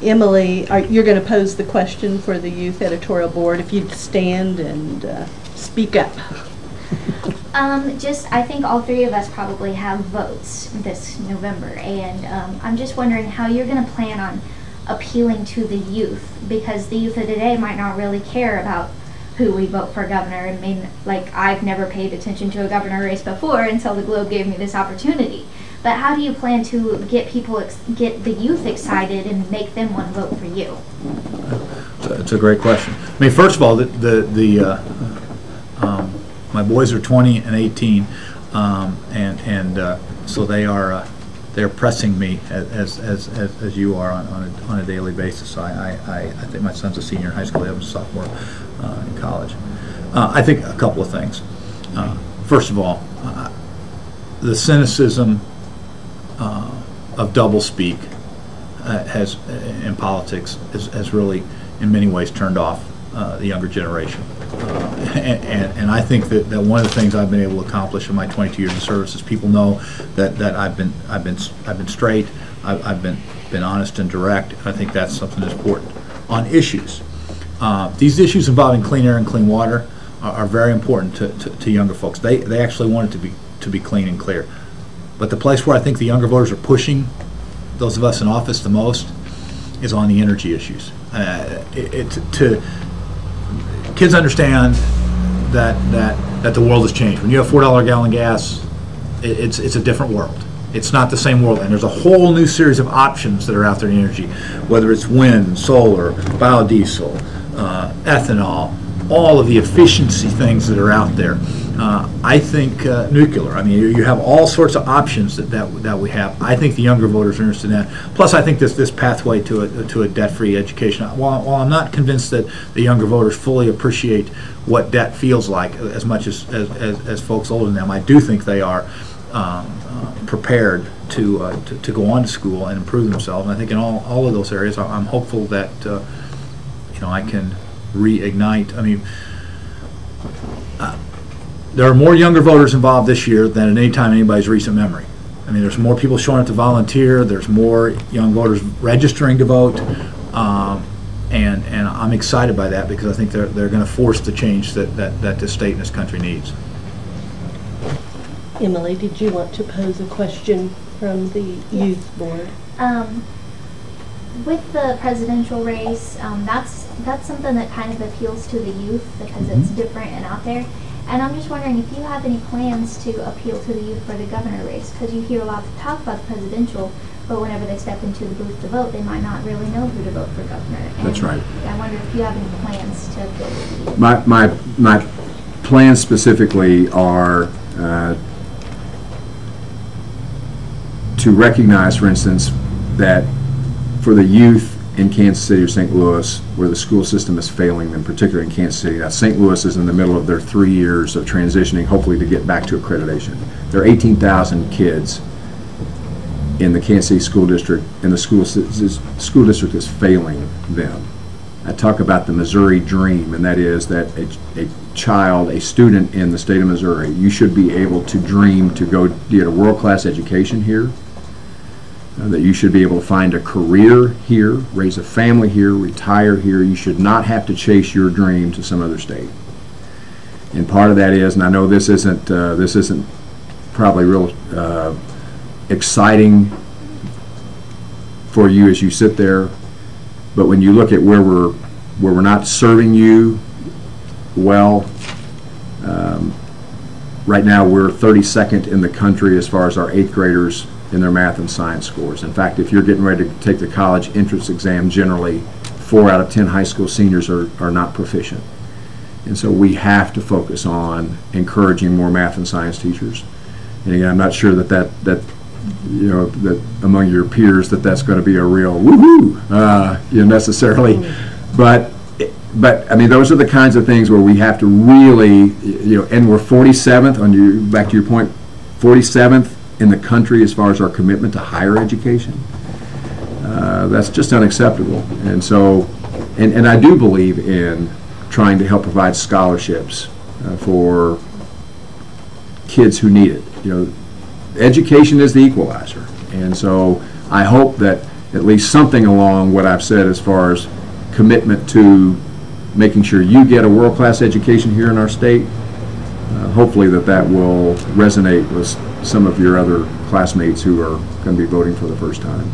Emily, you're going to pose the question for the Youth Editorial Board. If you'd stand and speak up. I think all three of us probably have votes this November, and I'm just wondering how you're going to plan on appealing to the youth, because the youth of today might not really care about who we vote for governor. I mean, like, I've never paid attention to a governor race before until the Globe gave me this opportunity. But how do you plan to get people, get the youth excited and make them want to vote for you? It's a great question. I mean, first of all, my boys are 20 and 18, so they're pressing me as you are on a daily basis. So I think my son's a senior in high school. The other sophomore in college. I think a couple of things. First of all, the cynicism of doublespeak in politics has really, in many ways, turned off the younger generation. And I think that one of the things I've been able to accomplish in my 22 years of service is people know that I've been straight, I've been honest and direct. And I think that's something that's important. On issues, these issues involving clean air and clean water are very important to younger folks. They actually want it to be clean and clear. But the place where I think the younger voters are pushing those of us in office the most is on the energy issues. Kids understand that the world has changed. When you have $4 a gallon gas, it's a different world. It's not the same world, and there's a whole new series of options that are out there in energy, whether it's wind, solar, biodiesel, ethanol, all of the efficiency things that are out there. I think nuclear. I mean, you have all sorts of options that we have. I think the younger voters are interested in that. Plus, I think this pathway to a debt-free education. While I'm not convinced that the younger voters fully appreciate what debt feels like as much as folks older than them, I do think they are prepared to go on to school and improve themselves. And I think in all of those areas, I'm hopeful that I can reignite. I mean, there are more younger voters involved this year than at any time in anybody's recent memory. I mean, there's more people showing up to volunteer. There's more young voters registering to vote, and I'm excited by that, because I think they're going to force the change that this state and this country needs. Emily, did you want to pose a question from the Youth Board? With the presidential race, that's something that kind of appeals to the youth because it's different and out there. And I'm just wondering if you have any plans to appeal to the youth for the governor race, because you hear a lot of talk about the presidential, but whenever they step into the booth to vote, they might not really know who to vote for governor. And that's right. I wonder if you have any plans to appeal to the youth. My plans specifically are to recognize, for instance, that for the youth in Kansas City or St. Louis, where the school system is failing them, particularly in Kansas City. Now, St. Louis is in the middle of their 3 years of transitioning, hopefully to get back to accreditation. There are 18,000 kids in the Kansas City School District, and the school district is failing them. I talk about the Missouri dream, and that is that a student in the state of Missouri, you should be able to dream to go get a world-class education here, that you should be able to find a career here, raise a family here, retire here. You should not have to chase your dream to some other state. And part of that is, and I know this isn't probably real exciting for you as you sit there, but when you look at where we're not serving you well, right now we're 32nd in the country as far as our 8th graders in their math and science scores. In fact, if you're getting ready to take the college entrance exam, generally 4 out of 10 high school seniors are not proficient. And so we have to focus on encouraging more math and science teachers. And again, I'm not sure that among your peers that's going to be a real woohoo, necessarily. But I mean, those are the kinds of things where we have to really, and we're 47th back to your point, 47th in the country as far as our commitment to higher education. That's just unacceptable. And so, and I do believe in trying to help provide scholarships for kids who need it. Education is the equalizer. And so I hope that at least something along what I've said as far as commitment to making sure you get a world-class education here in our state. Hopefully that will resonate with some of your other classmates who are going to be voting for the first time.